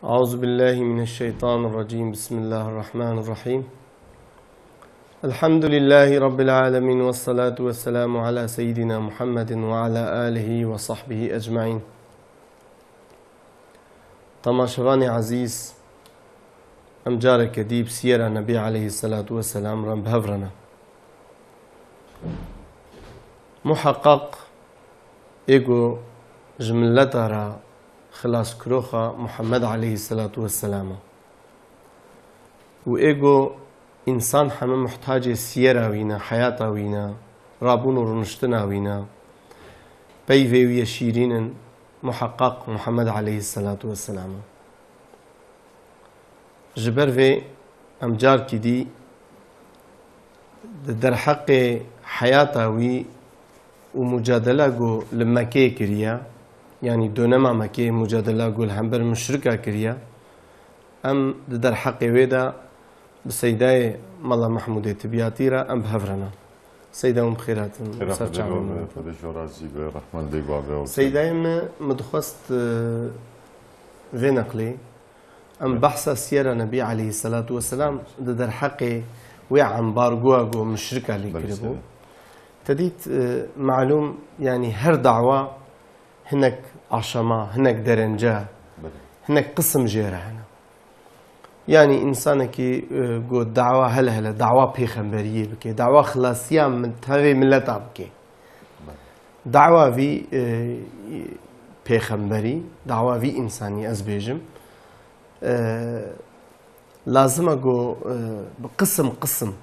أعوذ بالله من الشيطان الرجيم. بسم الله الرحمن الرحيم. الحمد لله رب العالمين، والصلاة والسلام على سيدنا محمد وعلى آله وصحبه أجمعين. تماشوان عزيز، ام جارك ديب سيرة نبي عليه الصلاة والسلام رم بهفرنا محقق ايجو جملة را خلاص كروخا محمد عليه الصلاة والسلام، و ايجو انسان همه محتاج سيرة وينا حياة وينا رابون ورنشتنا وينا بيوي ويشيرين محقق محمد عليه الصلاة والسلام. جبر في امجار كدي در حق حياته وي ومجادله جو لما كي كريا، يعني دونما مكي مجادله جو الهمبر مشركه كريا ام در حق ويدا بسيداي ملا محمود تبياتيرا ام بهفرنا سيدا ام بخيرات سيداي مدخست في نقلي ام بحث سيرة نبي عليه الصلاة والسلام در حق وعن بارجوجو مشركة لكربو تديت معلوم، يعني هر دعوة هناك عشمة هناك درنجة هناك قسم جيرة هنا، يعني إنسانك جو دعوة هلا دعوة بيخمبرية بكي دعوة خلاصية من هذه ملة بكي دعوة في بيخمبري دعوة في إنساني أزبيجم لازم أقول بقسم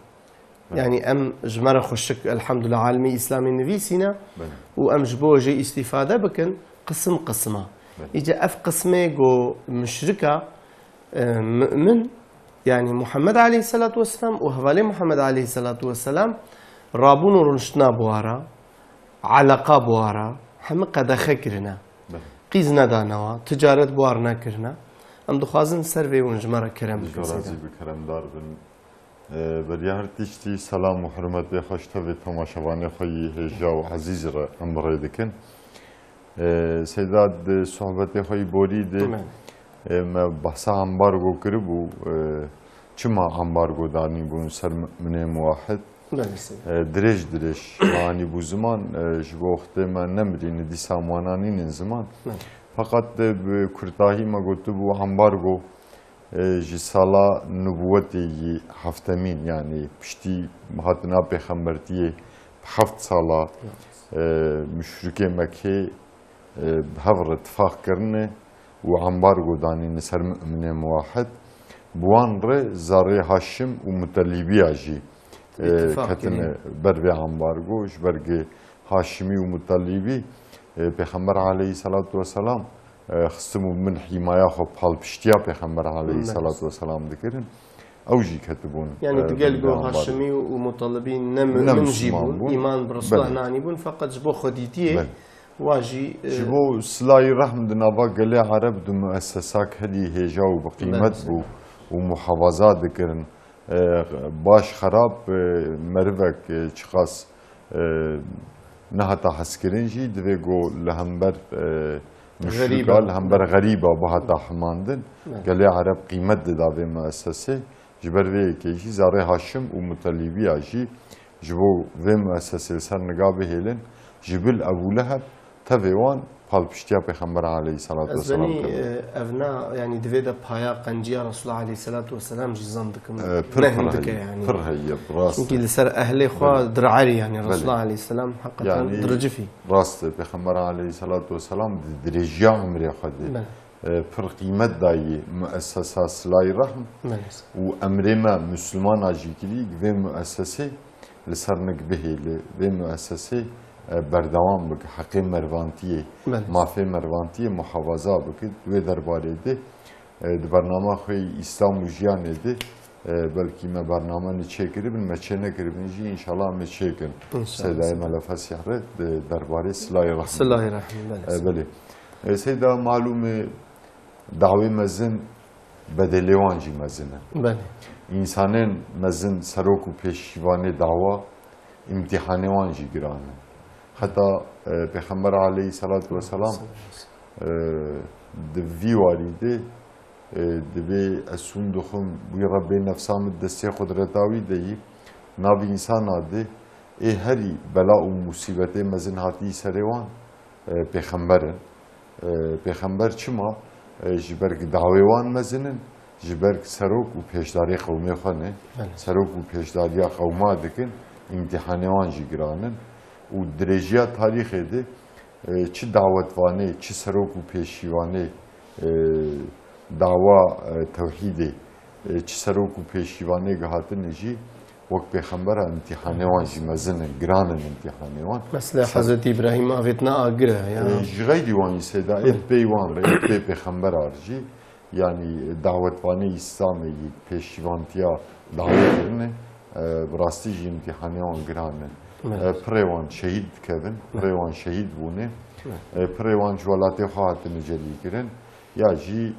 يعني أم جمرة خشك الحمد لله عالمي إسلامي النبي سينا وأم جبوجي استفادة بكن قسمة إجا أف قسمة جو مشركة من يعني محمد عليه الصلاة والسلام وهوالي محمد عليه الصلاة والسلام رابون ورنشنا بوارا علاقة بوارا هم قد خكرنا قيزنا دانوا تجارة بوارنا كرنا ام دخوازن سروي ونجمرة كرم راضي بكرم دار بن بريار تشتي سلام وحرمت بخوش تبي تماشاواني خوي هجا وعزيز را امر دكن سيداد صحبت خوي بوريد ما بحث امبارغو كربو چما امبارغو داني بون سر من واحد دريج يعني بو زمان جبو وقت ما نمرين دي سامانانين زمان فقط بكرتاهي ما قلت بو امبارغو جسالا نبوتي هفتمين، يعني بشتي هاتنا بخمرتي بحفت سالا مشركي مكي بهفر اتفاق كرنه وامبارغو داني نسر من واحد بوان ري زاري هاشم ومتليبي اجي كتن بربي امبارغو جبرغي هاشمي ومتليبي پیغمبر علیه الصلاة والسلام خصمو من حمایه خو بحال بشتیا پیغمبر علیه الصلاة والسلام دکرن اوجی کتبون يعني تقال جو هاشمي ومطالبين نم جيبون ايمان برسول الله نعنيبون فقط جبو خديتيه واجي جبو سلاي رحم دنابا قلي عرب دو مؤسساك هدي هجا وبقيمت بو ومحافظات دكرن باش خراب مروك چخاص نهتا حسكرينجي دويغو لهمبر مشركة لهمبر غريبة بهتا حماندن قال لي عرب قيمت دابي مؤسسة جبر في كيشي زاري هاشم ومتليبي اجي جبو في مؤسسة سر نقابه هيلن جبل ابو لهب تفيوان قال بشتيا بيخمر عليه الصلاة والسلام ابناء يعني دفيدا بهايا قنجيا رسول الله عليه الصلاة والسلام جيزان دكم نهندك يعني فرهي براس يمكن لسر اهلي خوا درعري يعني رسول الله عليه السلام حقا يعني درجفي راست بيخمر عليه الصلاة والسلام درجيا عمري خد فر قيمت داي مؤسسة سلاي رحم وامرما مسلمان اجي كلي في مؤسسة لسر نقبه في مؤسسة بردوام بك حقي مروانتيه مافي مروانتيه محافظه بك و درباره ده برنامه خوي اسلام وجيان ده بلکه ما برنامه نچکری بن مچنه کربنجی ان شاء الله مچکن سیدای ملف سیاره درباره سلای رحم بله سیدا معلوم دعوی مزن بدلیوانجی مزنه بله انسانن مزن سروک و پیشوان دعوا امتحانه وانجی گرانه حتی پیغمبر علیه الصلاة والسلام دوی واریده دبی اسون دخم بی ربی نفسام دستی قدرتاوی دی نبی انسان آده هری بلا و مصیبت مزن هاتی سروان پیغمبر چما جبرگ دعویوان مزنن جبرگ سروک و پیشداری قومی خانه سروک و پیشداری قوما دکن امتحانوان جگرانن و درجه تاریخ ده چه دعوتوانه چه سروک و پیشیوانه دعوا توحیده چه سروک و پیشیوانه گهاتن جی وقت پیغمبر امتحانوان جی مزنن گرانن امتحانوان مثل حضرت ابراهیم آویتنا آگره غیری وانی سیدا ات پیوان را ات پی پیغمبر آرجی یعنی دعوتوانه اسلامی پیشیوانتیا دعوت کرنه براستی جی امتحانوان گرانن پریوان شهید کردن پریوان شهید بونه پریوان جوالاتی خواهد نجلی کرن یا جی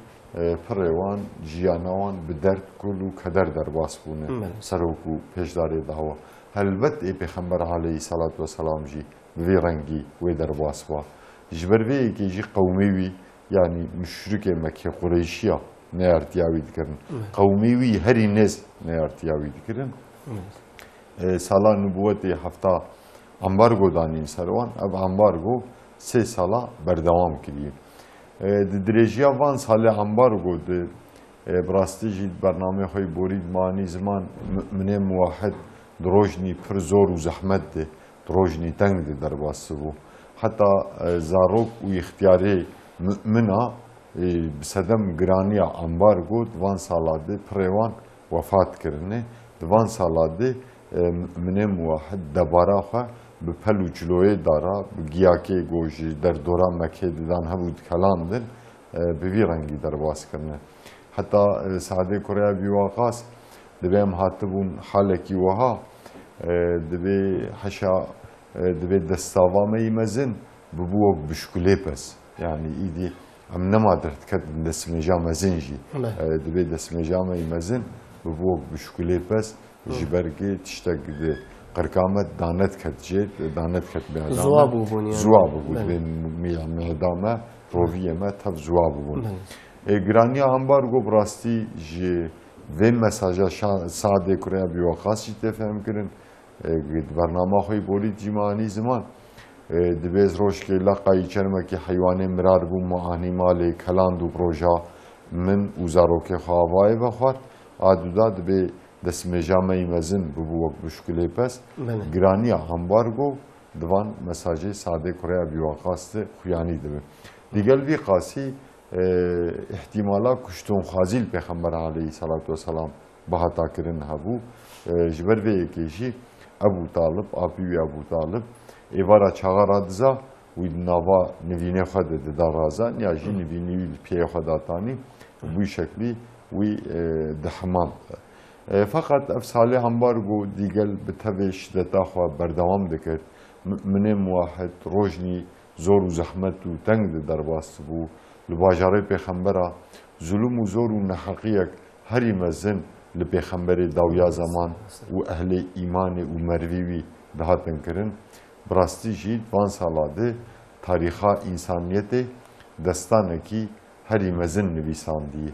پریوان جیانوان به درد کل و کدر در باس بونه سروک و پیشداری دعوا هلبت ای پیغمبر علیه صلاة و سلام جی وی رنگی وی در باس با جبر وی که جی قومی وی یعنی مشرک مکه قریشیا نه ارتیاوی دکرن قومی وی هری نز نه ارتیاوی دکرن سالا نبوت هفته امبارگو دانین سروان اب امبارگو 3 سالا بردوام کردیم درجه وان سال امبارگو ده براستی جید برنامه خوی بورید مانی زمان من موحد دروجنی پر زور و زحمت ده دروجنی تنگ ده در باسه بو حتی زاروک و اختیاری مؤمنا بسدم گرانی امبارگو دوان سالاده پریوان وفات کرنه دوان سالاده من موحد دبارا خواه به پلو جلوی دارا به گیاکی گوشی در دوران مکه دیدن هبود کلاندن به وی رنگی در باز کرنه حتی سعده کره بیواقاس دبیم هاتبون حالکی وها دبی حشا دبی دستاوامه مزن ببوک بشکلی پس یعنی ایدی ام نمادرت کد دسمجا مزن جی دبی دسمجا مزن ببوک بشکلی پس جبرگی تشتاق ده قرقامت دانت کت جد دانت کت به آدم زوابو بونی زوابو بود به میادامه رویه ما تف زوابو بود گرانی امبارگو براستی جی و مساجا ساده کریا بیوقاسی تفهم کردن برنامه خوی بولی جمعانی زمان دبیز روش که لقای چرمه که حیوان مرار بو معانی مالی کلاند و پروژا من وزارو که خوابای بخواد آدودا دبی دسمجامه مزن ببوک بشکلی پس گرانی امبارگو دوان مساجی ساده کریا بیوقاست خویانی دبی دیگل وی قاسی احتمالا کشتون خازیل پیغمبر علیه صلاة و سلام بحثا کرن هبو جبر وی کشی ابو طالب آبی ابو طالب ایوارا چاغارا دزا وی نوا نوینه خود دارازان یا جی نوینی پیه خوداتانی بوی شکلی وی دحمام فقط افساله همبارگو دیگل به طبع شدتا خواه بردوام دکرد من موحد روشنی زور و زحمت و تنگ در باست بو لباجاره پیغمبره ظلم و زور و نحقیق هری مزن لپیغمبر داویا زمان و اهل ایمان و مرویوی دهاتن کرن براستی جید وان سالاده تاریخا انسانیت دستانکی هری مزن نویساندی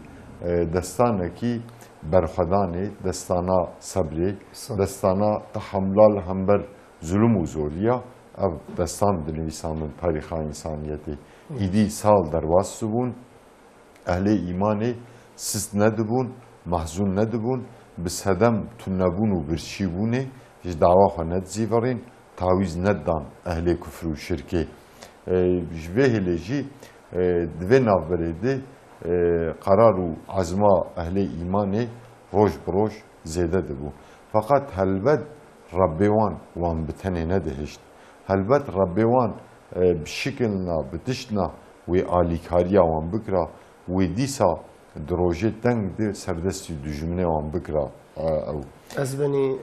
دستانکی برخدانه دستانا صبری دستانا تحملال همبر ظلم و زوریا او دستان دنویساندن تاریخا انسانیتی ایدی سال در واسه بون اهل ایمانی سست ندبون محزون ندبون بسدم تنبون و برچی بونه هیچ دعوا خوا ندزیورین تعویز ندان اهل کفر و شرکه جوه هلیجی دوه نافبرده قرار و عزما اهل ایمانی روش بروش زیده دبو فقط هلبت ربیوان وان بتنه ندهشت هلبت ربیوان بشکلنا بتشنا و آلیکاریا وان بکرا و دیسا دروژه تنگ ده سردستی دجمنه وان بکرا او از بنی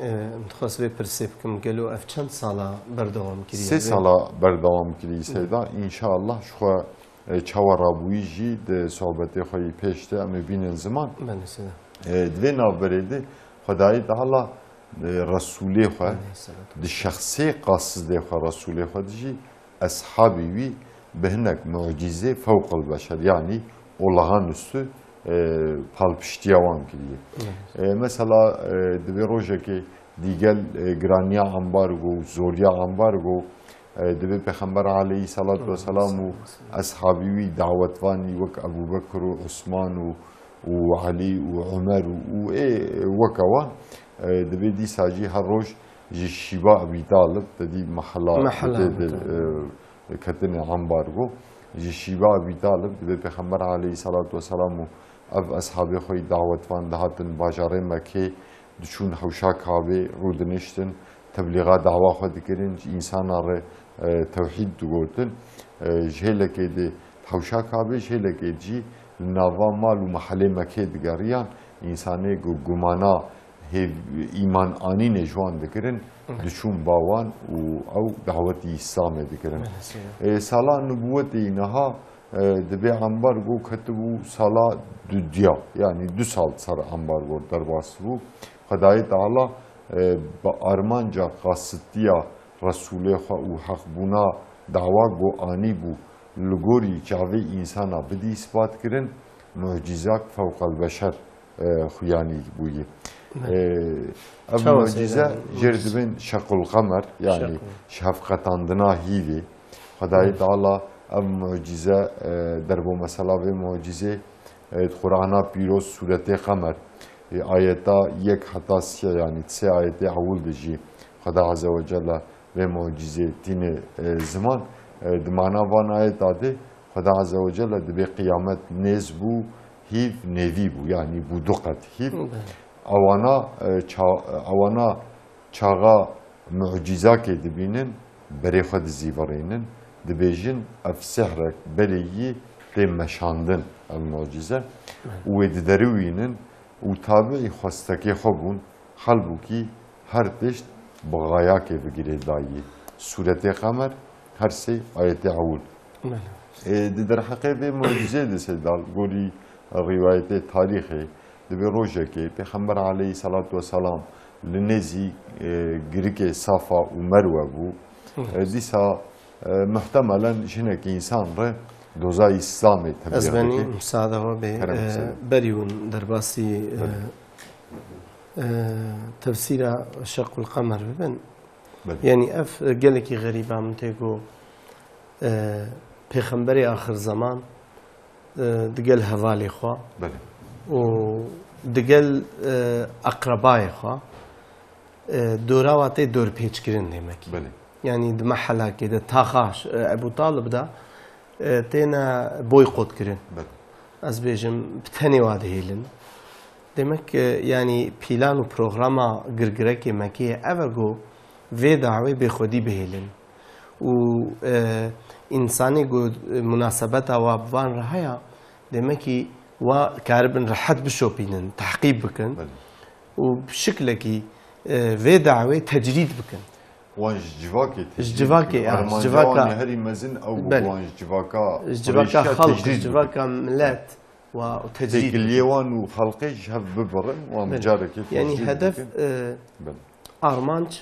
متخصص به پرسیب کم گلو اف چند سالا بردوام کردی 3 سالا بردوام کردی سیدا انشاءالله شو چاورابویی جی ده صحبت خوی پیشته اما بینن زمان دوی نابرده خدای تعالی رسوله خواه ده شخصی قاصد ده خواه رسوله خواه جی اصحابی وی به هنک معجزه فوق البشر یعنی olağanüstü palpiştiya wan kiriye. Mesela divê rojekê dîgel giraniya embargo, zoriya embargo divê Pexember aleyhî salatu vesselam û eshabî wî dawetvanî wek Ebu Bekr û Osman û Alî û Ömer û weka wan divê dîsa jî her roj ji şîva Ebî Talib tedî mehela ketinê embargo ji şîva Ebî Talib divê Pexember aleyhî salatu vesselam û ev eshabê xwe dawetvan dihatin bajarê Mekkê diçûn hewşa Kabê rû diniştin tebliğa dawa xwe dikirin însana re tewhîd digotin ji hêlekê de hewşa Kabê ji hêlekê jî li nava mal û mehelê Mekkê digeriyan însanê gumana îman anînê ji wan dikirin diçûn bawan û ew dawetî İslamê dikirin. Sala nubûwetê niha divê embargo ketibû sala dudiya yani 2 sal ser embargo derbas bû. Xwedayê Teala bi armanca qasitiya Resulê xwe û heqbûna dawa got anî bû li gorî çavê însana bidî ispat kirin mucîzak fewqel beşer xuyanî bûye. Ev mucize jêr dibin şequl qemer yani şefqetandina hîvê Xwedayê Teala ev mucize derbo mesela vê mucizê Qur'ana pîroz sûretê qemer ayeta yek heta sê yani 3 ayetê ewil de jî Xweda Azze ve Celle vê mucizê tîne ziman di mana van ayeta de Xweda Azze ve Celle divê qîyamet nêz bû hîv nevî bû yani bû 2 qet hîv ewana çaxa mucîzakê dibînin berê xwe dizîvirînin dibêjin ev sehrek berê yî tê meşandin ev mucize û wê diderûînin û tabiî xwestekê xwe bûn helbûkî her tişt bi gayakê bigirê dayî sûretê qemer her sê ayetê ewil di derheqê vê mucizê de sedal gorî rîwayetê tarîxê divê rojekê Pêxember aleyhî salatu vesselam li nêzî girikê Safa û Merwe bû dîsa muhtemelen jinekî însan re doza İslamê tebliğ ez benî müsaade be berî hûn derbasî tefsîra şequl qemer bibin yani ev gelekî xerîba min tê got Pêxemberê axir zaman digel hevalê xwe û digel eqrebayê xwe dora wa tê dorpêçkirin demek yani di mehelakê de taxa Ebu Talib da têne boykot kirin ez bêjim bi tenê wa dihêlin demek yani pîlan û programa girgirekê Mekkeyê ev e got vê dawê bêxwedî bihêlin û însanê got münasebeta wa bi van re heye demekî wa karibin rehet bişopînin tehqîb bikin û bi şiklekî vê dawê tecrîd bikin wan ji civakê ji civaka herî mezin ew wan ji civaka xelq ji civaka millet tecrîd wan û xelqê ji hev bibirin wan carekê yani hedef armanc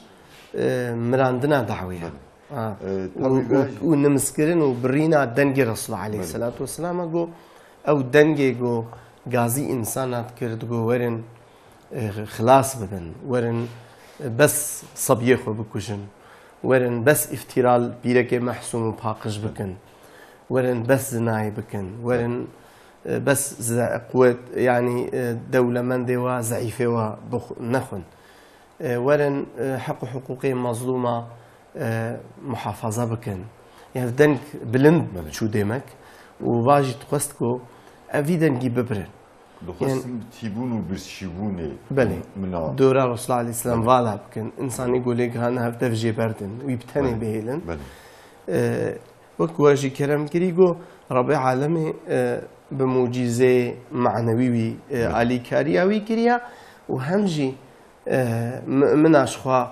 mirandina dawê û nimiskirin û birîna dengê Resul aleyhî salatu vesselam got ew dengê got gazî însanat kir got werin xilas bibin werin bes sebiyê xwe bikujin werin bes îftiral bîrekê mehsûn û paqij bikin werin bes zinayê bikin werin bes quwet yani dewlemendê wa zeîfê wa nexwin werin heq û hiqûqê mezlûma muhafaza bikin yani deng bilind çû demek û vajî dixwest got ev vî dengî bibirin tîbûn û birşîbûnê dora Resul aleyhî selam vala bikin însanê golê gihane hev dev jê berdin wî bi tenê bihêlin wek we jî keremkirî got Rabê alemê bi mucîzê manewî wî alîkariya wî kiriye û hem jî mümina ji xwe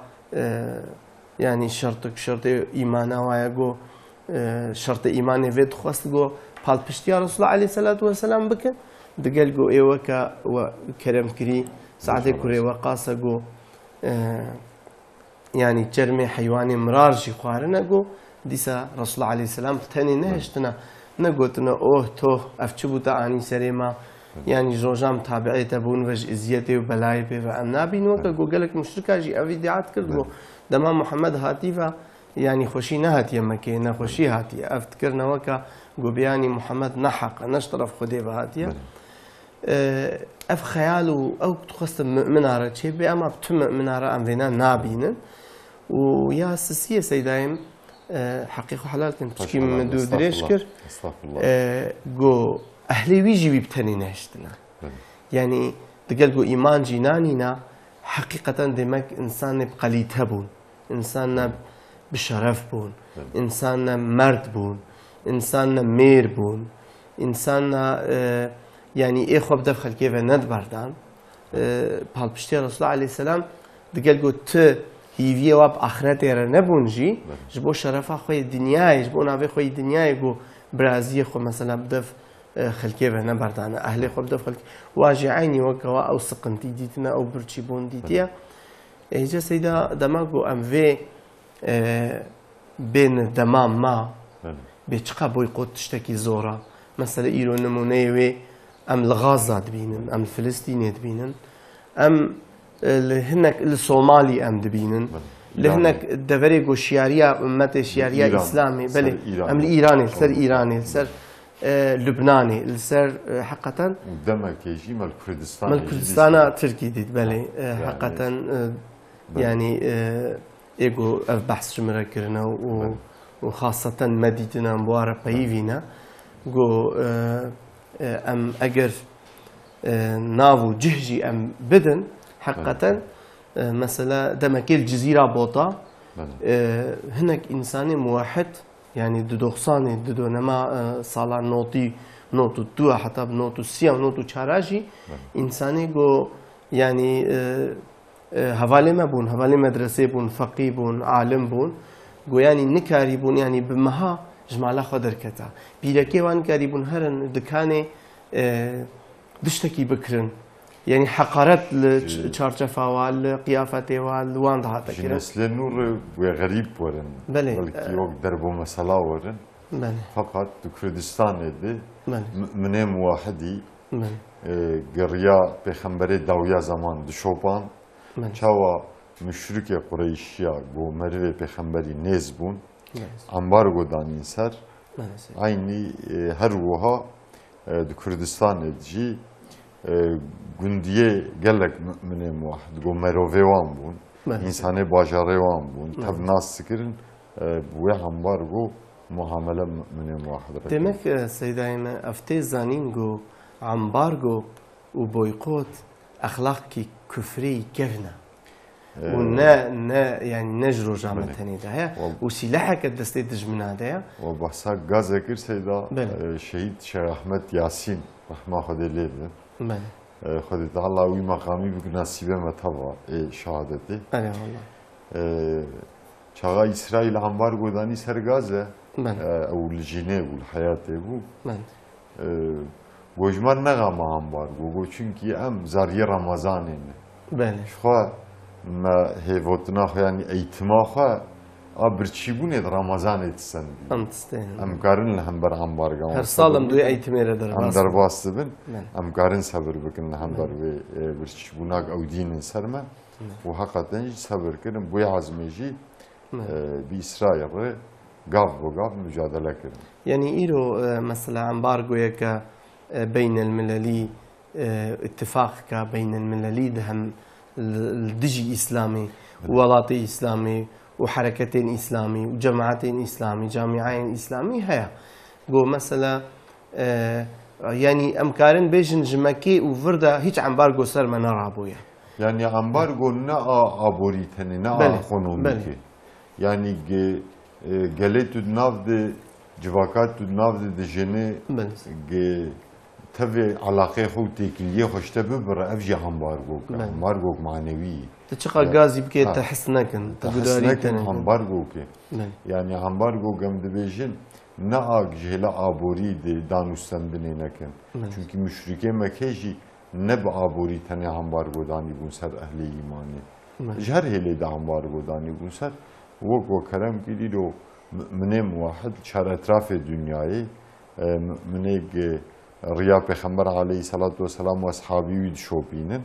yani şertê îmana waya got şertê îmanê vê dixwest got palpiştiya Resul aleyhî salatu vesselam bikin digel got ê weka we keremkirî Saedê Kurê Weqasa got yani çermê heywanê mirar jî xwarine got dîsa Resul aleyhî selam tenê nehiştine negotine oh toh ev çi bû te anî serê me يعني جوجام تابعي تبون وج إزيته وبلاي به وأم نابين وكا قالك مشركة جي أبي دعات كردو دما محمد هاتي يعني خوشي نهات يمكي نخوشي هاتي أفتكرنا وكا قبياني محمد نحق نشطرف خدي بهاتي اف خيال او تخص مناره شيء بأما بتم مناره ام فينا نابين ويا سسيه سيدايم حقيقه حلال كنت تشكي من دو دريشكر جو اهلي ويجي بيبتني نهشتنا يعني تقول جو ايمان جنانينا حقيقه دمك انسان بقلي تبون انسان بشرف بون انسان مرد بون انسان مير بون انسان يعني إيه خب دفخل كيف ند بردان بالبشتي رسول الله عليه السلام دقل قلت هي واب آخرت يرى نبونجي جبو شرفه خوي الدنيا جبو نافي خوي الدنيا جو برازيل خو مثلا بدف خل كيف نبردان أهلي خب دفخل واجي عيني وكوا أو سقنتي ديتنا أو برشيبون ديتيا إجا سيدا دماغو أم في بين دمام ما بيتشقى بويقود تشتكي زورا مثلا إيرو نمونيوي ام الغازة دبينن ام الفلسطيني دبينن ام هناك الصومالي ام دبينن لهناك الدفريقو الشيارية امت شيارية اسلامي بلي ام الايراني السر ايراني السر لبناني السر حقا دمك يجي مال كردستان مال كردستان تركي ديت بلي حقا يعني ايجو بحث شمرا كرنا وخاصة مدينتنا مبارا بايفينا جو ام اگر ناو جهجي ام بدن حقا مثلا دمك الجزيرة بوطا هناك انساني موحد يعني ددوخساني ددو نما صالا نوتو دو حتى بنوتو سيا نوتو چاراجي انساني جو يعني هوالي ما بون هوالي مدرسة بون فقيه بون عالم بون جو يعني نكاري بون يعني بمها جمالا خدر كتا بيركي وان كاريبون هرن دكاني دشتكي بكرن يعني حقارات لشارجفا والقيافة والوان دهاتا كرن نسل النور غريب ورن بلكي وقت دربو مسلا ورن فقط كردستان دي منهم واحدي قريا بخمبري داويا زمان دشوبان چاوا مشرك قريشيا بو مروي بخمبري نزبون امبارگو دانین سر aynı her vuha Kürdistan edici gündiye gelek mümine muahid go merovevan bun insane bajarevan bun tab nas sikirin bu ambargo muamele mümine muahid demek seydayim afte zanin go ambargo و boykot ahlak ki küfri gevna ونا يعني نجرو جامتني ده وسلاحك الدستي دجمنا ده وبحثا غاز ذكر سيدا شهيد شيخ احمد ياسين رحمه خدي ليه خدي الله وي مقامي بنصيبه متوا شهادتي اي والله çağa İsrail ambargodan sergaze او الجنيه والحياه bu gojman ne gama ambargo çünkü em zariye ramazanın bele şu ما هیوتنا خیانی ایتما خوا آبرچیبونه رمضان ایتسن ام کارن لهم بر امبارگان هر سالم دوی ایتمیره در ام در واسه بن ام کارن صبر بکن لهم بر برچیبوناک او دین سرما و حقیقتا صبر کردم بوی عزمیجی بی اسرائیل قاف وقاف مجادله کردم يعني إيرو مثلا امبارجو که بين المللي اتفاق بين المللي دهم الدجي إسلامي وولاطي إسلامي وحركتين إسلامي وجماعتين إسلامي جامعين إسلامي هيا جو مثلا يعني أمكارن بيجن جمكي وفردا هيك امبارجو سر ما نرابويا يعني امبارجو نا ابوريتني نا خونوميكي يعني قالت نافد جواكات نافد دجني تبي علاقة خوتي كلية خوشته ببر أفجع همبارجو همبارجو معنوي تشقى غازي بكي تحسنك تحسنك همبارجو كي يعني همبارجو قام دبيجن ناق جهلا عبوري دانوستن بنينكن çünkü müşrike مكيجي نب عبوري تاني همبارجو داني بونسر أهل إيماني جهر هلي دا همبارجو داني بونسر وقو كلام كدي دو منهم واحد شار أطراف الدنيا منك ریا پیغمبر علیه الصلاة والسلام و اصحابی وید شوبینن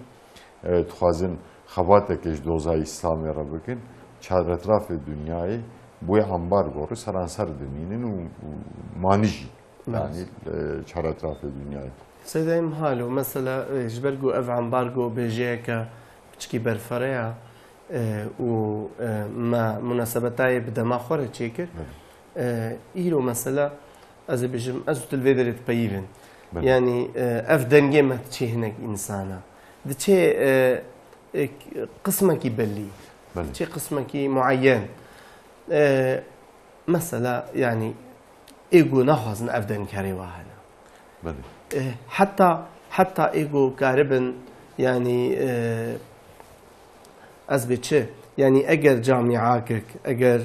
تخوازن خباتکش دوزای اسلامی را بکن چهار اطراف dünyayı bu ambargo سرانسر دمینن و مانجی yani çهار اطراف dünyayı. سيدايم هالو مثلا جبرجو اف امبارجو بجيكا بتشكي برفريا وما مناسبتاي بدما خورة تشيكر ايرو مثلا از بجم از تلفيدرت بايفن يعني اف دنجي ما تشي هناك انسانا دتشي قسمك يبلي تشي قسمك معين مثلا يعني ايجو نحوزن اف دنكاري واحد حتى ايجو قاربن يعني ازبتشي يعني اجر جامعاك اجر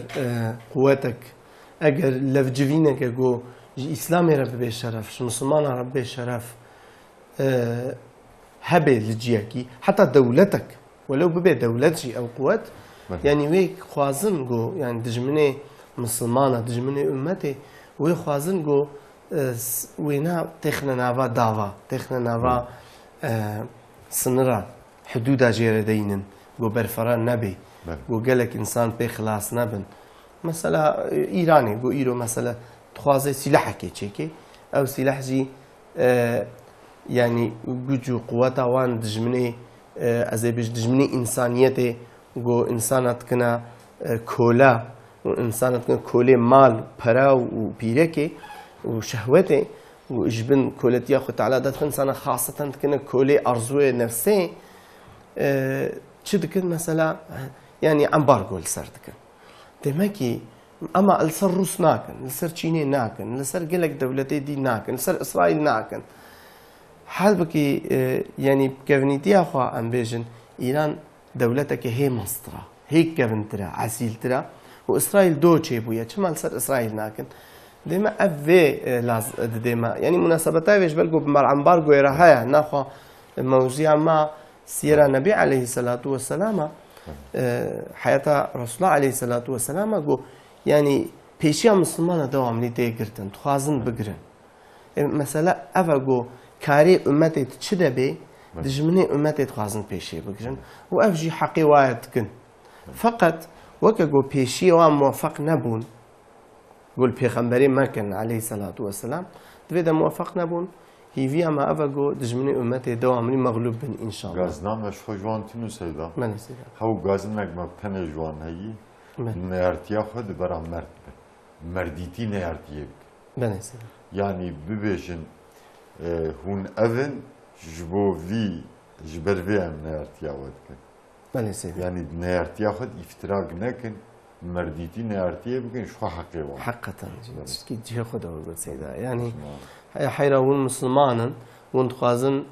قوتك اجر لفجفينك جو اسلامي رب بشرف مسلمان رب بشرف هبه لجيكي حتى دولتك ولو ببي دولتي او قوت يعني ويك خوازن جو يعني دجمني مسلمانه دجمني امتي وي خوازن جو وينا تخنا نافا دعوة تخنا نافا سنرا حدود جيرة دينن جو برفران نبي جو قالك إنسان بخلاص نبن مثلا إيراني جو إيرو مثلا تخوازي سلاح كي أو سلاح جي يعني جو قوة وان دجمني أزيبش دجمني إنسانيتي جو إنسانات كنا كولا وإنسانات كنا كولي مال برا وبيركي وشهوته وإجبن كولتي أخو تعالى دخل إنسان خاصة كنا كولي أرزوه نفسي شدكن مثلا يعني أمبارغو لسر دكن دمكي أما لسر روس ناكن لسر تشيني ناكن لسر قلق دولتي دي ناكن لسر إسرائيل ناكن حال بكي يعني كفنيتي أخو أم بيجن إيران دولتك هي مصدرة هيك كفنترا عسيل ترا وإسرائيل دوتشي بويا شمال لسر إسرائيل ناكن ديما أفي لاز ديما يعني مناسبتها فيش بلقوا بمرعنبارجو يراها ناخو موزيع ما سيرة النبي عليه الصلاة والسلام حياة رسول الله عليه الصلاة والسلام جو يعني بيشيا مسلمان دوام لي تيجرتن تخازن بقرن مثلا أفجو كاري أمتي تشده بي دجمني أمتي تخازن بيشي بقرن وأفجي حقي وايد كن فقط وكجو بيشي وموفق نبون قول پیغمبری ما كان عليه الصلاة والسلام دویده موفق نبون هیوی اما افگو دجمنی امت دوامنی مغلوب بن ان شاء الله. گازنام اش خوجوان تینو سیدا. من سیدا. هاو گازن نگمت تن جوان هایی. نیارتیا خود برام مرد بن. مردیتی نیارتیه بک. من سیدا. يعني ببيجن هون اذن جبو في جبر في ام نیارتیا ودکن. من سیدا. يعني نیارتیا خود افتراق نکن. مرديتي نارتيه بكن شو حقي والله حقا كي تجي خدها وقول سيدا يعني حيرا ون مسلمانا ون تخازن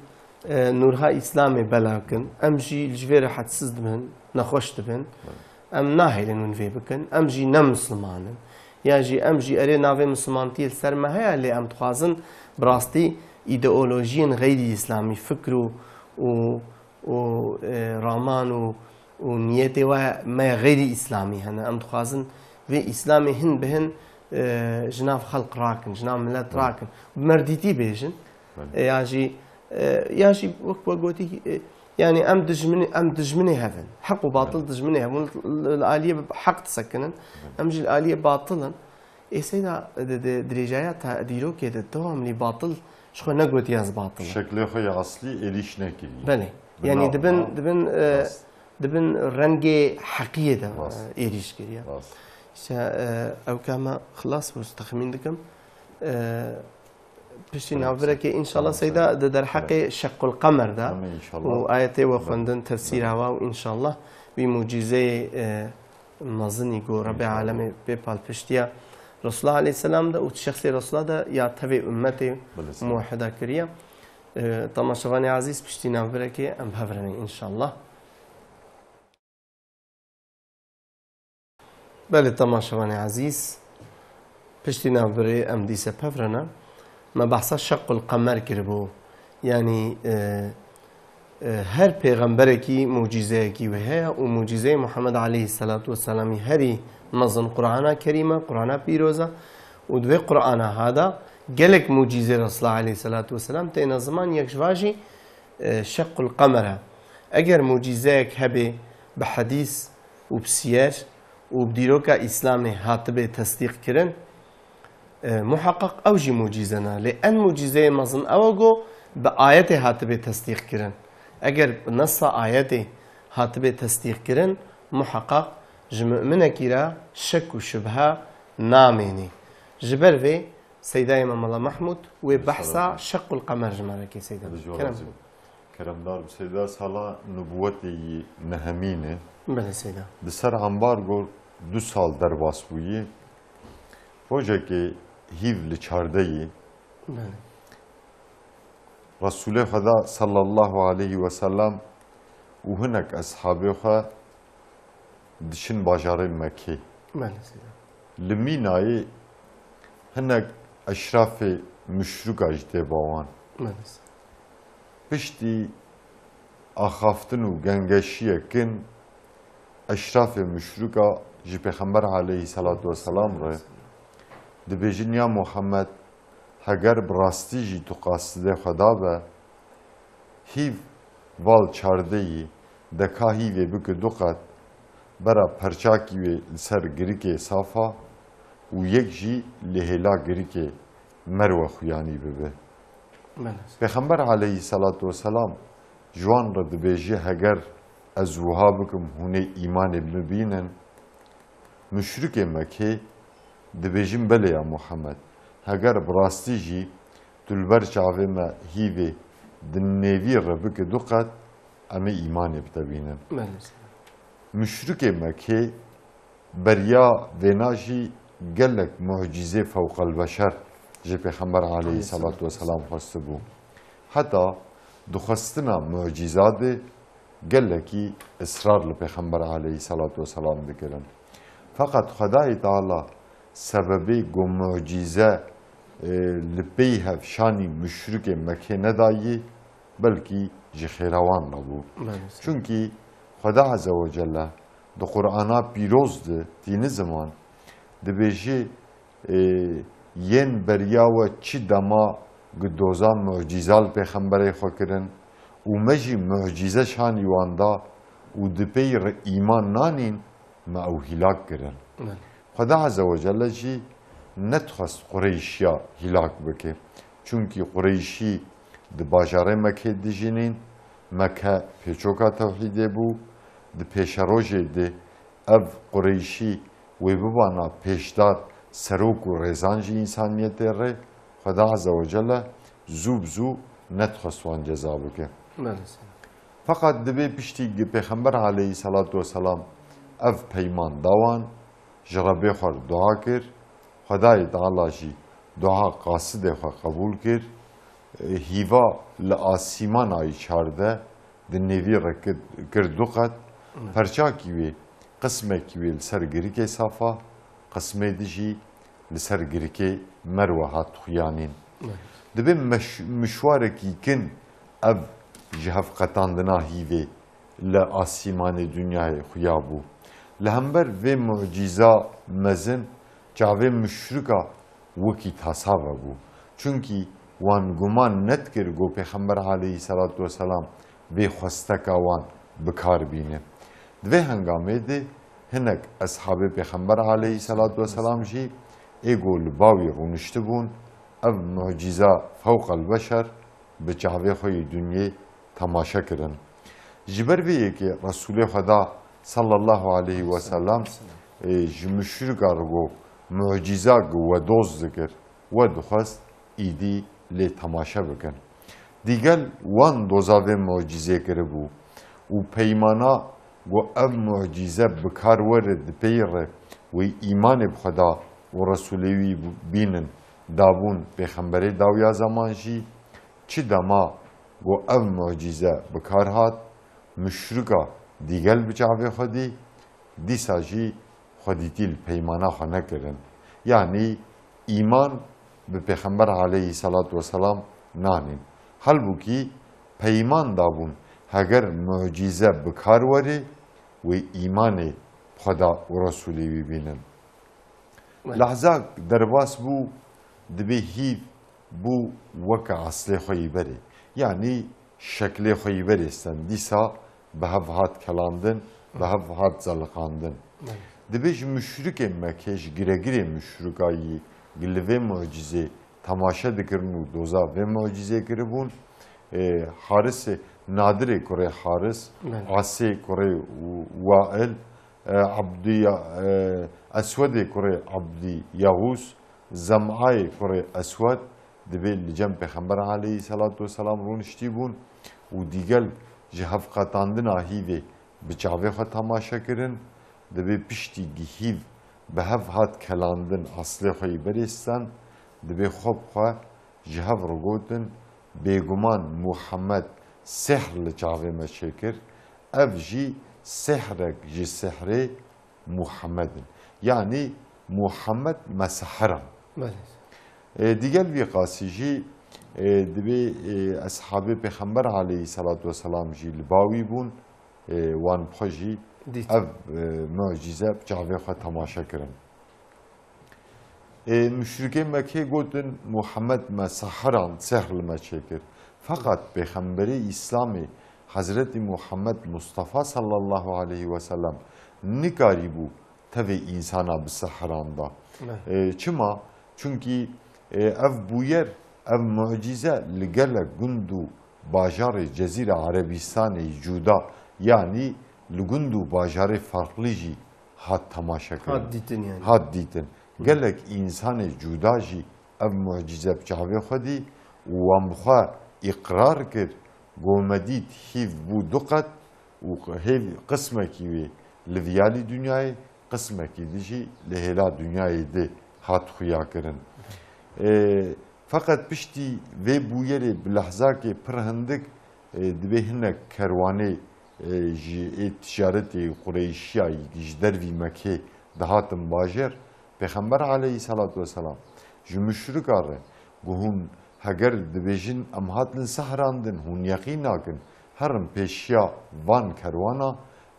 نورها اسلامي بلاكن امجي الجفيرة حتسد بهن نخوش بهن ام ناهلن ون في بكن امجي نم مسلمانا ياجي امجي اري نافي مسلمانتي السرما هي اللي ام تخازن براستي ايديولوجيا غير اسلامي فكرو و رامان ونيتي وما غير إسلامي هنا أم تخازن في إسلامي هن بهن جناف خلق راكن جناف ملات راكن بمرديتي بيجن ياجي وقوتي يعني أم دجمني هذن حق وباطل دجمني هذن الآلية حق تسكنن أمجي الآلية باطلا إيه سيدا درجاياتها ديرو كده توهم لي باطل شو نقوت ياز باطل شكله خوي أصلي إليش نكري بله يعني دبن رنجي حقيقة إيريش كريا أو كما خلاص مستخمين دكم بشتي نعبرك إن شاء الله سيدا در حقي شق القمر ده وآياتي وخندن تفسيرها وإن شاء الله بمعجزة نظني جو رب العالمين بيبال بشتيا رسول الله عليه السلام ده وشخص رسول الله ده يعتبر أمتي موحدة كريا تماشواني عزيز بشتي نعبرك أم بهفرني إن شاء الله. بله تماشواني عزيز بشتي نعبري أم ديسة بهفرنا ما بحثا شق القمر كربو يعني هر پیغمبرکی معجزه کی و هي ومعجزه محمد عليه الصلاة والسلام هري نظم قرآن كريمة قرآن بيروزة ودوي قرآن هذا gelek mucize Resulullah aleyhissalatu vesselam teyna zaman yekjvaji şekkul kamera. Eğer mucizeyek hebe bi hadis u bisiyer u bdiroka İslam'ı hatibe tasdik kirin muhakkak evji mucizena. Li en mucizeye mazın evago bi ayete hatibe tasdik kirin. Eğer nasa ayete hatibe tasdik kirin muhakkak ji mümineki ra şek u şübha nameni. Jiber ve Seyda İmam Allah Mahmud ve bahsa şekkul kamer jmareki Seyda. Keremdar Seyda sala nübüvveti nehemine. Bele Seyda. Di ser ambargo 2 sal derbas bûyî. Rojekê hîv li çardeyê Resulê Xweda sallallahu aleyhi ve sellem û hinek eshabê xwe dişin bajarê Mekkê. Bele Seyda. Li Mînayê hinek eşrafê müşrika ji tê bawan. Bele Seyda. Piştî axaftin û gengeşiyekin eşrafê müşrika ji Pêxember aleyhissalatu vesselam re dibêjin ya Muhammed heger bi rastî jî tu qasidê Xweda be hîv val çardeyî deka hîvê bike du qet bera perçakî wê li ser girîkê safa û yek jî li hêla girîkê merwe xuyanî bibe. Pêxember aleyhissalatu vesselam ji wan re dibêje heger ez wiha bikim hûnê îmanê bibînin müşrikê Mekkê dibêjin belê ya Muhammed heger bi rastî jî tu li ber çavê me hîvê di nêvî re bike du qet em ê îmanê bitebînin. Müşrikê Mekkê beriya vêna jî gelek mucîzê fewqelbeşer ji Pêxember aleyhissalatu vesselam xwestibû. Heta dixwestina mucîzatê gelekî ısrar li Pêxember aleyhissalatu vesselam dikirin. Fakat Xwedayê Teala sebebê ku mucîze li pey hevşanî müşrikê Mekkê nedayî belkî ji xêra wan nebû. Çünkü Xweda Azze ve Celle di Qur'ana pîroz di tînî ziman dibêje yên beriya we çi dema gidoza mucîza li Pêxemberê xwe kirin û me jî mucîze şanî wan da û di pey re îman nanîn me ew hîlak kirin. Xweda Azze ve Celle jî netxwest Qureyşiya hîlak bike. Çünkü Qureyşî di bajarê Mekkê dijînin, Mekke pêçoka tewhîdê bû, di pêşerojê de ev Qureyşî wê bibana pêşdar serok û rêzan jî însaniyetê re Xweda Azze ve Celle zû bi zû netxwest wan ceza bike. Fakat dibe piştî Pêxember aleyhissalatu vesselam ev peyman dawan ji Rebê xwe dua kir, Xwedayê Teala jî dua qasidê xwe qebûl kir, hîva li asîmanayî çarde di nêvî re kir du qet, perçakî wê qismekî wê li ser girîkê safa, qismê di jî li ser girîkê merwe hat xuyanîn. Dibe mişwarekî kin ev ji hevqetandina hîvê li asîmanê dünyayê xuya bû. Li hember vê mucîza mezin çavê müşrika wekî tasave bû. Çünkü wan guman netkir ku Pêxember aleyhissalatu vesselam vê xwesteka wan bikar bîne. Di vê hengamê de hinek eshabê Pêxember aleyhissalatu vesselam jî êgo li bawê rûniştibûn ev mucîza fewqelbeşer bi çavê xwe yê dunyê temaşe kirin. Ji ber vê yekê Resulê Xweda sallallahu aleyhi ve sellem ji müşrika re got mucîza ku we doz dikir we dixwest îdî lê temaşe bikin. Dîgel wan doza vê mucîzê kiribû û peymana ku ev mucîze bikar were di pey re wê îmanê bi Xweda û Resulê wî bînin dabûn Pêxemberê dawiya zaman jî çi dema ku ev mucîze bikar hat müşrika dîgel bi çavê Xwedî dîsa jî xwedîtî li peymana xwe nekirin. Yani îman bi Pêxember aleyhissalatu vesselam nanîn. Halbukî peyman dabûn heger mucîze bikar were wê îmanê Xweda û Resulê wî bînin. Lehza derbas bû dibe hîv بو وەکە عەسلێ خۆی بەرێ یعنی شەکلێ خۆی بەرێستن دیسا بە هەڤ هات کەڵاندن بە هەڤ هات زەڵقاندن دەبێژ مشرکێ مەکێش گرەگرێ مشرکایی li vê mucizê temaşe dikirin û doza vê mucizê kiribûn Harisê Nadirê kurê Haris Asê kurê Wail Abdî Eswedê kurê Abdî Yahûs Zem'ayê kurê Eswed divê li cem Pêxember aleyhî selatu vesselam rûniştî bûn û dîgel ji hevqetandina hîvê bi çavê xwe temaşe kirin divê piştî hîv bi hev hat kelandin aslê xwe yî berêstan divê xwe xwe ji hev rigotin bêguman Muhammed sihr li çavê me çêkir ev jî sihrek ji sihrê Muhammedin yani Muhammed me sihiran dîgel vî qasî jî divê eshabê Pêxember aleyhî selatu vesselam jî li bawî bûn wan xwe jî ev mucize bi çavê xwe temaşe kirin müşrikên Mekkê gotin Muhammed me sihiran sihr li me çêkir fakat Pêxemberê İslamê Hazretî Muhammed Mustafa sallallahu aleyhi ve sellem nikarîbû tevê insana bi sihiran da çima çünkü ev bûyer ev mucize li gelek gund û bajarê Cezîre Arabistanê cuda yani li gund û bajarê farklı jî hat temaşe kirin hat dîtin gelek insanê cuda jî ev mucize bi çavê xwe dî û wan bi xwe îqrar kir gome dît hîv bû du qet û hêv qismekî wê li viyalî dünyayê qismekî dî jî li hêla dünyayê de hat xuya kirin fakat piştî vê bûyerê bi lehzakê pir hindik divê hinek kerwanê ji ticaretê Qureyşiya ji dervî Mekkê dihatin bajer Pêxember aleyhî selatu vesselam ji müşrika re gu hûn heger dibêjin em hatin sihrandin hûn yeqîn nakin herin pêşiya van kerwana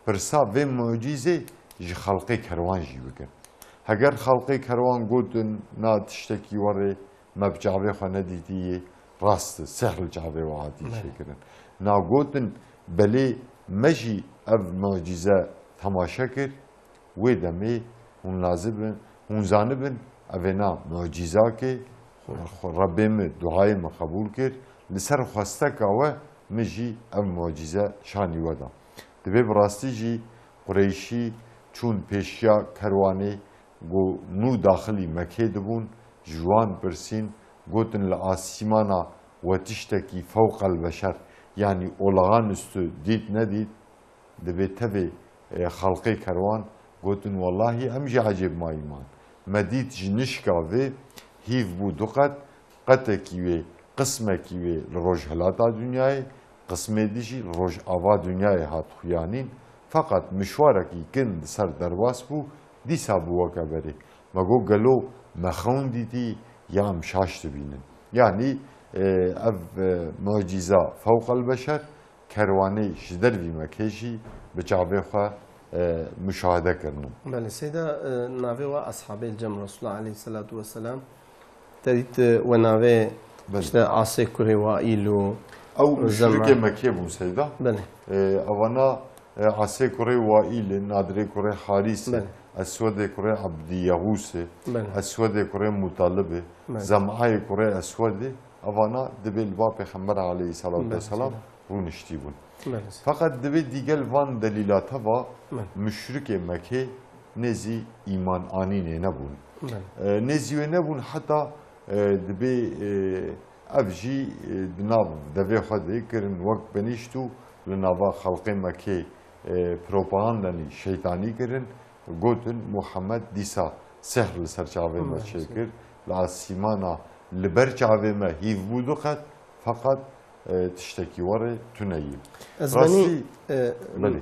pirsa vê mucîzê ji xelqê kerwan jî bikin heger xelqê kerwan gotin na tiştekî warê me bi çavê xwe nedîtiyê rast sihr li çavê we hatî çêkirin na gotin belê me jî ev mucize temaşe kir wê demê hûn lazibin hûn zanibin evê na mucîzakê Rabbê me duayê me qebûl kir li ser xwesteka we min jî ev mucize şanî we da divê bi rastî jî Qureyşî çûn pêşiya kerwanê got nû daxilî Mekkê dibûn ji wan pirsîn gotin li asîmana we tiştekî fewqel beşer yani olağan üstü dît nedît divê tevê xelqê kerwan gotin wallahî em jî ecêb mayîman me dît ji nişka vê hîv bû du qet qetekî wê qismekî wê li rojhilata dünyayê qismê dî jî li rojava dünyayê hat xuyanîn fakat mişwarekî kin di ser derbas bû dîsa bû weke berê me got gelo me xewn dîtî ya em şaş dibînin yani ev muciza fewqel beşer kerwanê ji dervî Mekkê jî bi çavê xwe müşahede kirinin. Belê sêda navê we ashabê cem Resulullah aleyhî selatu vesselam tedît we navê işte Asê kurê Waîl û ew müşrikê Mekkê bûn sêda belê evana Asê kurê Waîlê Nadirê kurê Harîsê Eswedê kurê Abdî Yahûsê Eswedê kurê Mutalibê Zem'ayê kurê Eswedê evana divê li ba Pêxember aleyhî selatu vesselam rûniştî bûn fakat divê dîgel van delîlata va müşrikê Mekkê nêzî îman anînê nebûn nêzî wê nebûn heta divê ev jî di nav devê xwe de kirin wek benîşt û li nava xelqê Mekkê propagandanî şeytanî kirin gotin Muhammed dîsa sihr li ser çavê me çêkir li asîmana li ber çavê me hîv bû du qet fakat tiştekî warê tuneyî rastî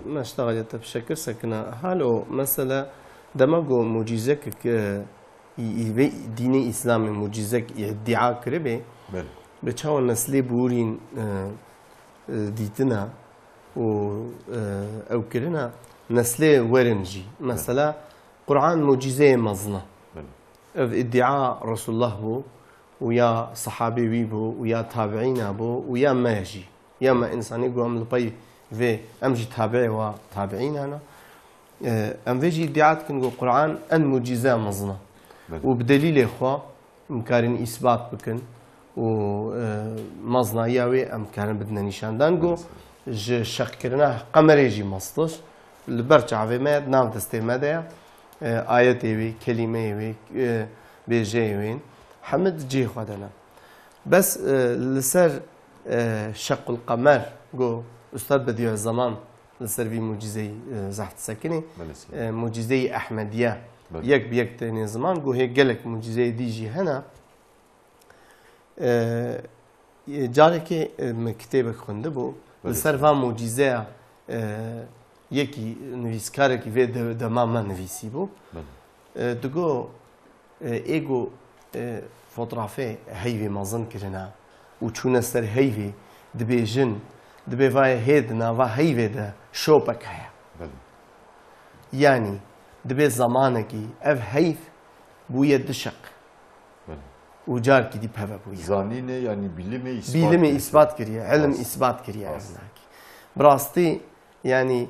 me ji te bişekir sekina halo mesela dema got mucîzekek dînê İslamê mucîzek iddia kiribe bi çawa neslê bûrîn dîtina û ew kirina neslê werin jî mesela Qur'an mucîzeyê mezna ev iddia Resulullah bû ويا صحابي ويبو ويا تابعين أبو ويا ما يجي يا ما إنساني قوام لبي في أمجي تابعي وتابعين أنا أم فيجي ادعاءات كنقول القرآن أن معجزة مزنا وبدليل إخوة مكارن إثبات بكن ومزنا ياوي أم كان بدنا نشان دانجو شكرنا قمر يجي مصطش البرجع في ماد نام دستي ماذا آية وي كلمة وي بيجي وين حمد جي خدنا بس لسر شق القمر جو أستاذ بديع الزمان لسر في معجزة زحت سكني معجزة أحمدية يك بيك تاني زمان جو هيك قالك معجزة ديجي هنا جارك كتابك خندبو لسر فا معجزة یکی نویسکاری که وی دمام نویسی بود دگو ایگو فوتوغرافی هیوی مازن کرنا و چون سر هیوی دبیجن دبی وای هیدنا و هیوی ده شوپک هیا یعنی دبی زمانه کی اف هیف بوی دشق و جار کی دی پهو بوی زانینه یعنی بیلمی اثبات کریه علم اثبات کریه براستی يعني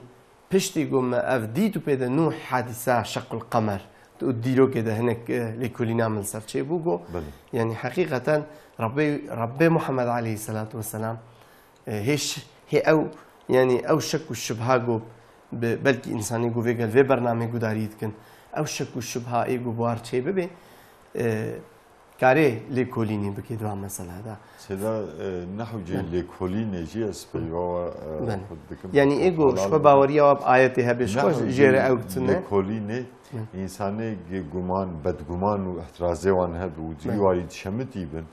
بشتي قوم أفديتو بيدا نوح حادثة شق القمر تديرو كده هناك لكل نعمل سرشي بوجو يعني حقيقة ربي محمد عليه الصلاة والسلام هي أو يعني أو شك والشبهة جو بلكي إنساني جو فيجل في برنامج جو داريد كن أو شك والشبهة إيجو بوار شيء ببي كاري لكوليني بكيدوا مثلا هذا سيدا نحو جي لكوليني جي اسبيوا يعني ايجو شو باوريا واب آياتها بشكل جيرة او تسنة لكوليني انساني جمان بدگمان و احترازي وان هب و ديواري تشمتي بن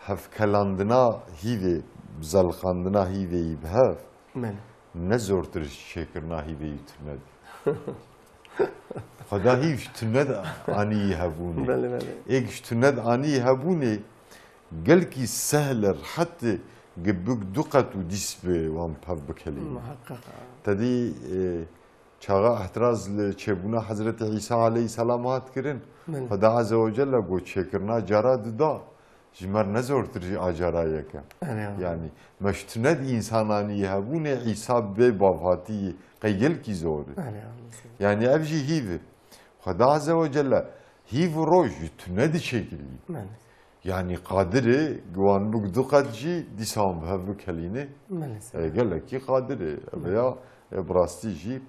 هف كلاندنا هيدي بزلقاندنا هيدي بهف نزورتر شكرنا هيدي يترند خدا هیچ تند آنی هبونه. ایکش تند آنی هبونه گل کی سهل حتی جبک دقت و دیس به وام پف بکلیم. تدی چاقا احتراز لچبونا حضرت عیسی علیه السلام هات کرن. خدا عز و جل گو چکرنا جارا دا. جمر نزور ترجی آجارایه که. یعنی مش تند انسانانی هبونه عیسی به بافاتی قیل کی زوره. يعني أبجي هيفي خدا عز وجل هيفي روج تندي شكلي يعني قادرة جوان بق دقت جي ديسام بهذا كلينه قال لك كي قادرة بيا براستي جي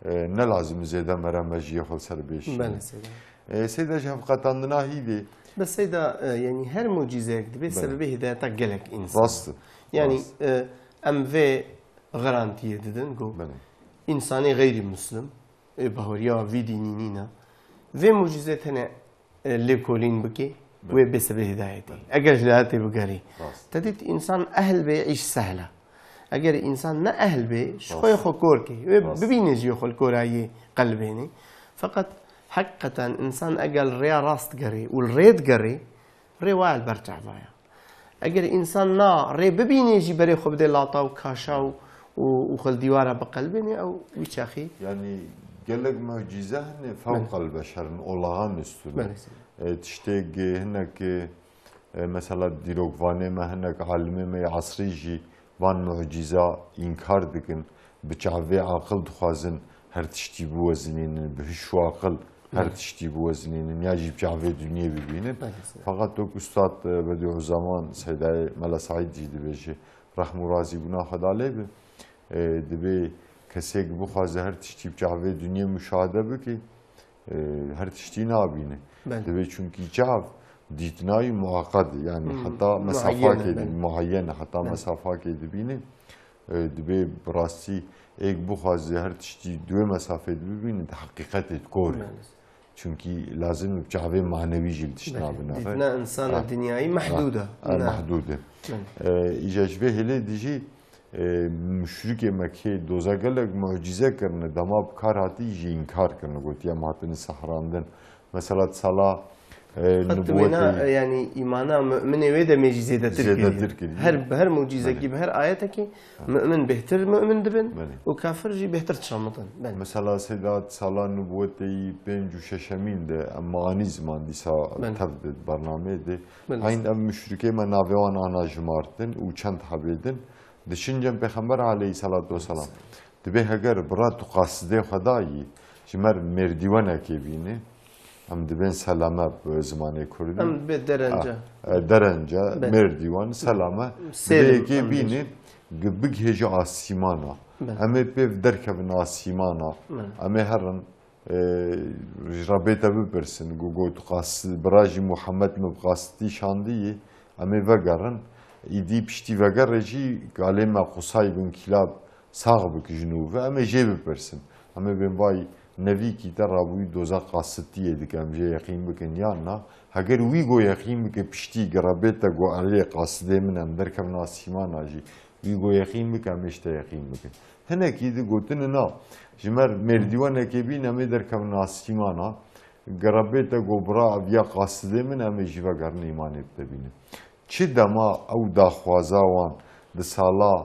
نلازم زيادة مرمجي خل سربيش سيدا جاب قطعنا هيفي بس سيدا يعني هر معجزة كده سببه ده تقلك إنسان راست يعني أم في غرانتية ددن جو إنساني غير مسلم بهوريا في دينينا في معجزات هنا لكولين بكي وبسبب هدايتي أجر هدايتي بقاري تديت إنسان أهل بيعيش سهلة أجر إنسان نا أهل بي شوي خكوركي ببينجي خل كوراي قلبيني فقط حقيقة إنسان أجل ريا راست قري والريد قري ري واعل برجع بايا أجر إنسان نا ري ببينجي بري خبدي لاطا وكاشا وخل ديوارها بقلبيني أو ويشاخي يعني قال لك معجزة فوق البشر أولان استوى تشتاق هناك مثلا ديروك فاني ما هناك عالمي ما عصريجي وان معجزة إنكار دكن بتشعبي عقل دخازن هر تشتي بوزنين بهشوا عقل هر تشتي بوزنين يجي بتشعبي دنيا ببينه فقط توك أستاذ بديع الزمان سيداي ملا سعيد جدي بيجي رحم رازي بنا خدا عليه دبي کسی بخوازه هر تشتی بجاوه دنیا مشاهده بکی هر تشتی نابینه دبی چونکی جاو دیتنای معقد یعنی حتی مسافات معینه حتی مسافات دبینه دبی براستی ایک بخوازه هر تشتی دو مسافه ببینه ده حقیقت کوره چونکی لازم بجاوه معنوی جل تشنابه دیتنا انسان دنیایی محدوده محدوده ایجاجبه هلی دیجی مشرک مکه دوزاگلک معجزه کرنه دما بکار هاتی جی انکار کرنه گوتی ام هاتن سحراندن مثلا صلا نبوة يعني إيمانا مؤمن ويدا ميجي زيادة تركي هر معجزة كي بهر آياتك مؤمن بهتر مؤمن دبن وكافر جي بهتر تشامطن مثلا سيدات سالان نبوتي بين وششمين ده معاني زمان دي سا تبدأ برنامج ده عند مشركة من نافوان أنا جمارتن وچند حبيدن دشنجم پیغمبر علیه الصلاة والسلام دبی هگر برات قصده خدایی جمر مردیوانه کی بینه هم دبین سلامه به زمانه کردی هم به درنجا مردیوان سلامه دبی کی بینه گبگ هجا آسیمانا همه پیو درکبن آسیمانا همه هرن رابطه بپرسن گو تو قصد براجی محمد مبقاستی شاندیه همه وگرن ایدی پشتی وگر رجی گالما قصای بن کلاب ساق بک جنوب و همه جیب بپرسن همه بین وای نوی کی در رابوی دوزا قاستیه دیگم جه یقین بکن یا نه اگر وی گو یقین بکن پشتی گرابیتا گو علی قاصده من هم در کم ناسیمان آجی وی گو یقین بکن مشتا یقین بکن هنه کی دی گوتن نه جمر مردیوانه که بین همه در کم ناسیمان ها گرابیتا گو برا اویا قاصده من همه جیوه گرن ایمانه بتبینه چه دما او داخوازاوان ده سالا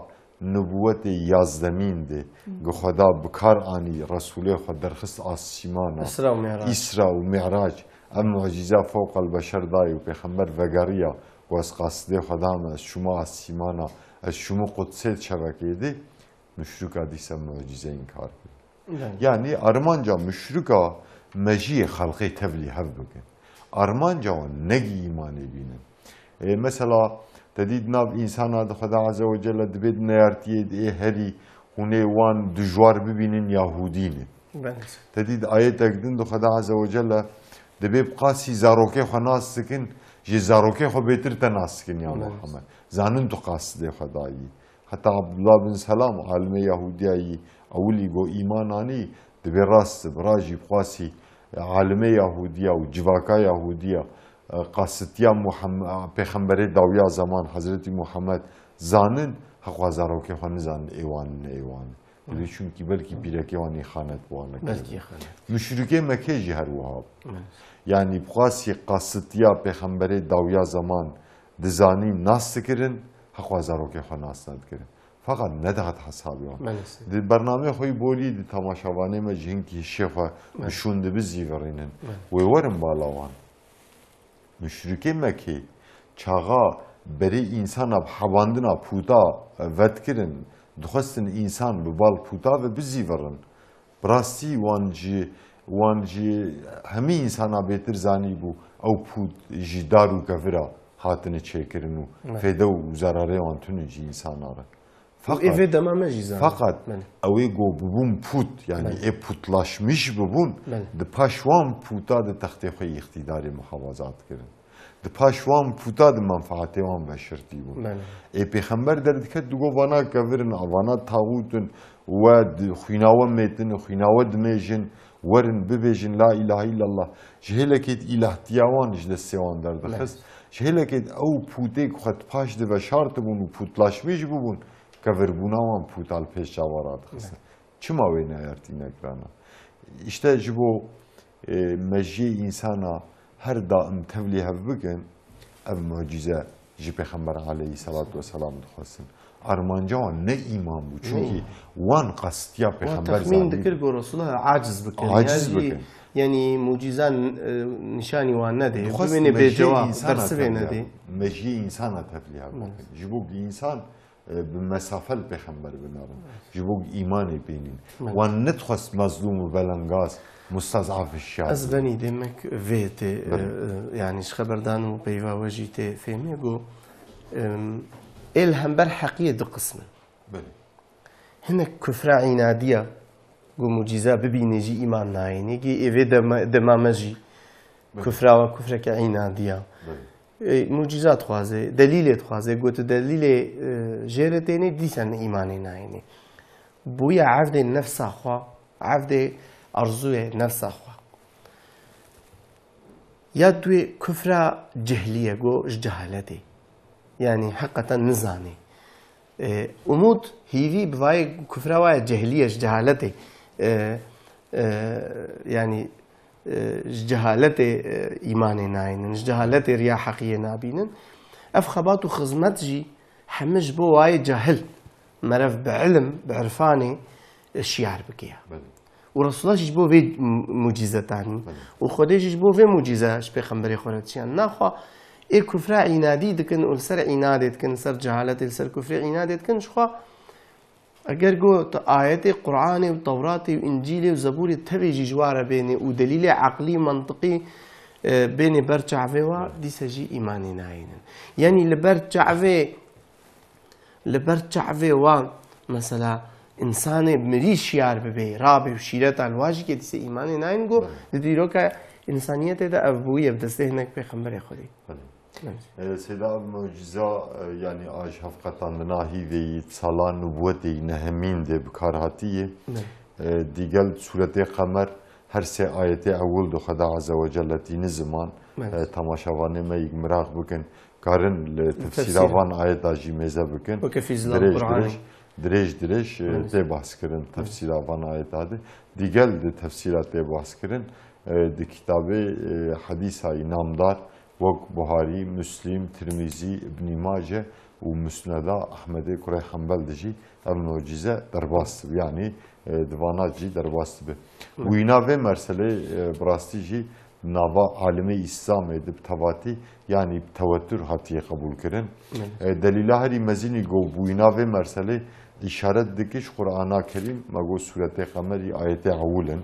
نبوت یازدمین ده گو خدا بکار آنی رسول خدا درخست آسیمانا اسرا و معراج ام معجزه فوق البشر دای و پیغمبر وگریا و از قصده خدا از شما آسیمانا از شما قدسیت شبکه ده مشرکا دیسا معجزه این کار کرد یعنی ارمانجا مشرکا مجی خلقی تبلی هف بکن ارمانجا نگی ایمانی بینن مثلا تدید ناف انسان هذا خدا عز وجل دبید نیارتیه ده هری هونه وان دجوار ببینن یهودینه تدید آیت اگدن دو خدا عز وجل دبید قاسی زاروکه خو ناس سکن جی زاروکه خو بیتر تناس سکن یا محمد زانن تو قاصده خدایی حتی عبدالله بن سلام عالم یهودیایی اولی گو ایمانانی دبید راست براجی قاسی عالم یهودیا و جواکا یهودیا قاستیا محمد پیغمبر داویا زمان حضرت محمد زانن حق وزارو که خانه زان ایوان ولی چون کی بلکی بیرکی وانی خانت بوانه مشرکه مکه جهر وهاب یعنی بقاسی قاستیا پیغمبر داویا زمان دزانی ناس کرن حق وزارو که خانه ناس کرن فقط ندهت حسابی وان دی برنامه خوی بولی دی تماشاوانه ما جهن کی شیخ مشونده بزی ورینن و ورم بالاوان مشرکه مکی چاغا بری انسان اب حواندنا پوتا ودکرن دخستن انسان ببال پوتا و بزی ورن براستی وانجی همی انسان بهتر زانی بو او پوت جدارو کفرا هاتنه چیکرن و فیده و زراره وانتونه جی انسان آره فقط اوی گو ببون پوت یعنی ای پوتلاشمیش ببون ده پاشوان پوتا ده تختی خوی اقتدار محافظات کرن ده پاشوان پوتا ده منفعتی وان بشرتی بون ای پیغمبر درد که دو وانا کورن وانا تاغوتن و خویناوه میتن خویناوه دمیجن ورن ببیجن لا اله الا الله جهلکت اله تیاوانش دستیوان درد خست جهلکت او پوتی که خد پاش ده بشارت بون و پوتلاشمیش ببون کوربوناوان پوتال پیش جوارات خسته چما وی نیارتی نکرانا işte جبو مجی انسانا هر دائم تبلیه بکن ev mucize ji Peygamber aleyhissalatu vesselam dixwastin armanca wan ne iman bû çünkü wan qastiya Peygamber tahmin dikir ku Resulullah aciz bikin yani mucizan nişani wan nede bimene be cevap dersi ve nede mejî insana tevliye bikin ji bo insan بمسافة البيغمبر بنارن جبوك إيماني بينين وان ندخس مظلوم وبلنغاز مستضعف الشعب أزبني دمك فيتي يعني إيش خبردان وبيوا وجيتي فيمي جو إلهم برحقية دو قسم هنا كفر عنادية جو مجيزة ببيني جي إيمان نايني جي إيفي دمامجي كفر وكفر كعنادية معجزات خوازه دلیلت خوازه گوت دلیل جرتینی دیسن ایمانی ناینی بویا عفد نفس خوا عفد ارزوی نفس خوا یا دوی کفر جهلیه گو جهالتی یعنی حقیقتا نزانی امود هیوی بوای کفر وای جهلیه جهالتی یعنی جهالة إيمان ناين جهالة ريا حقيقية نابين أف خبات وخزمت جي حمش بو واي جاهل مرف بعلم بعرفاني الشيعر بكيها ورسول الله جبو في معجزة تاني وخديش جبو في معجزة شبه خمبري خورتشيان ناخوا إيه كفر عنادي دكن والسر عنادي دكن سر جهالة السر كفر عنادي دكن شخوا أجر جو آيات القرآن والتوراة والإنجيل والزبور تبي جوار بيني ودليل عقلي منطقي بيني برجع فيها دي سجي إيماني ناين يعني لبرجع فيها مثلا إنسان مريش يار ببي رابي وشيرة الواجي كده سي إيماني ناين جو ديرو كا إنسانية ده أبوية بدسته هناك بخمبر خدي. سيدا معجزة يعني آج هفقتان ناهي في صلاة نبوتي نهمين ده بكارهاتية ديجل سورة قمر هر سه آية أول دو خدا عز وجل تين زمان تماشاوانه ما يجمراغ بكن كارن لتفسير وان آية داجي ميزة بكن دريج ده بحث كرن تفسير وان آية داده ديجل ده تفسيرات ده بحث كرن ده كتاب حديث هاي نامدار وق بخاري مسلم ترمذي ابن ماجه ومسندا احمد كري حنبل دجي المعجزه درباست يعني دوانات جي درباست به وينا و مرسله براستي جي نوا عالمي اسلام ادب تواتي يعني توتر هاتي قبول كرن دليل هري مزيني جو وينا و مرسله اشاره دکش قرآن کریم مگو سورت قمری آیت اولن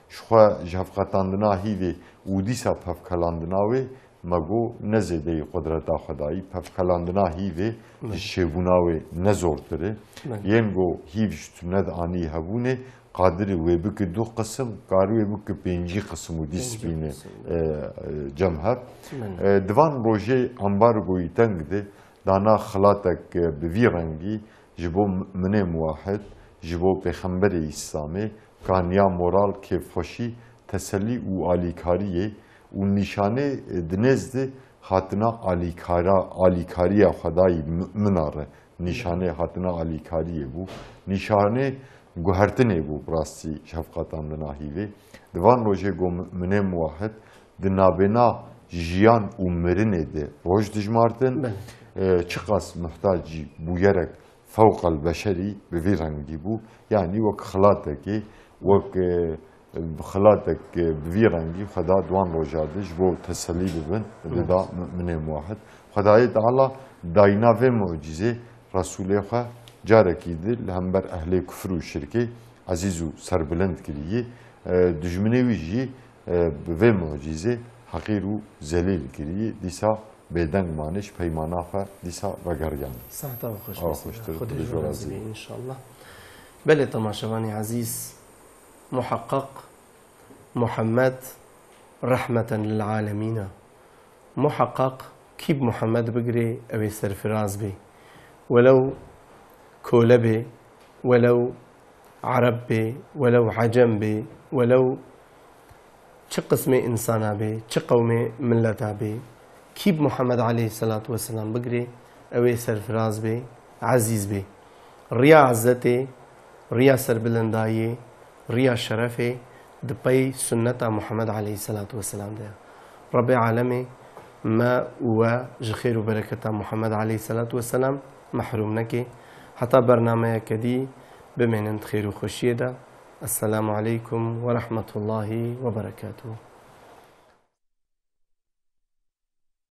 شخوا جفقتاندنا هیوی ودیسا پفکلاندناوی مگو نزده قدرت خدایی پفکلاندنا هیوی شیبوناوی نزورتره ینگو هیوش ند آنی هبونه قادر و بک دو قسم کارو بک پنجی قسم و دیسپینه جمهر دوان روژه امبارگوی تنگ ده دانا خلاتك بفيرنجي جبو منم واحد جبو پیغمبر اسلامي كانيا مورال كيفوشي تسلي و آليكاريه و نشانه دنزد خاتنا آليكاريه خداي مناره نشانه خاتنا آليكاريه بو نشانه گوهرتنه بو براسي شفقاتان دناهيوي دوان روجه گو منم واحد دنابنا جيان و مرنه ده روج دجمارتن چقاس محتاجی بویرک فوق البشری به ویرنگی بو یعنی وک خلاتك بویرنگی خدا دوان روجادش بو تسلی ببن دا منم واحد خدای تعالی داینا و معجزه رسول خدا جارکی دل همبر اهل کفر و شرکی عزیز و سربلند کریه دجمنه ویجی و معجزه حقیر و ذلیل کریه دیسا بدنگ مانش پیمانه خا دیسا وگریان. ساعت و خوشتر خودش ان شاء الله. بله تماشاوانی عزیز محقق محمد رحمة للعالمين محقق كيب محمد بقري أبي سرفراز بي ولو كولبي ولو عرب بي ولو عجم بي ولو چه قسم إنسانا بي چه قوم ملتا بي كيب محمد عليه الصلاة والسلام بقري أوي سرفراز بي عزيز بي ريا عزتي ريا سربلنداي ريا شرفي دبي سنة محمد عليه الصلاة والسلام ده رب عالمي ما هو جخير وبركة محمد عليه الصلاة والسلام محروم نكي حتى برنامج كدي بمنن خير وخشية. السلام عليكم ورحمة الله وبركاته.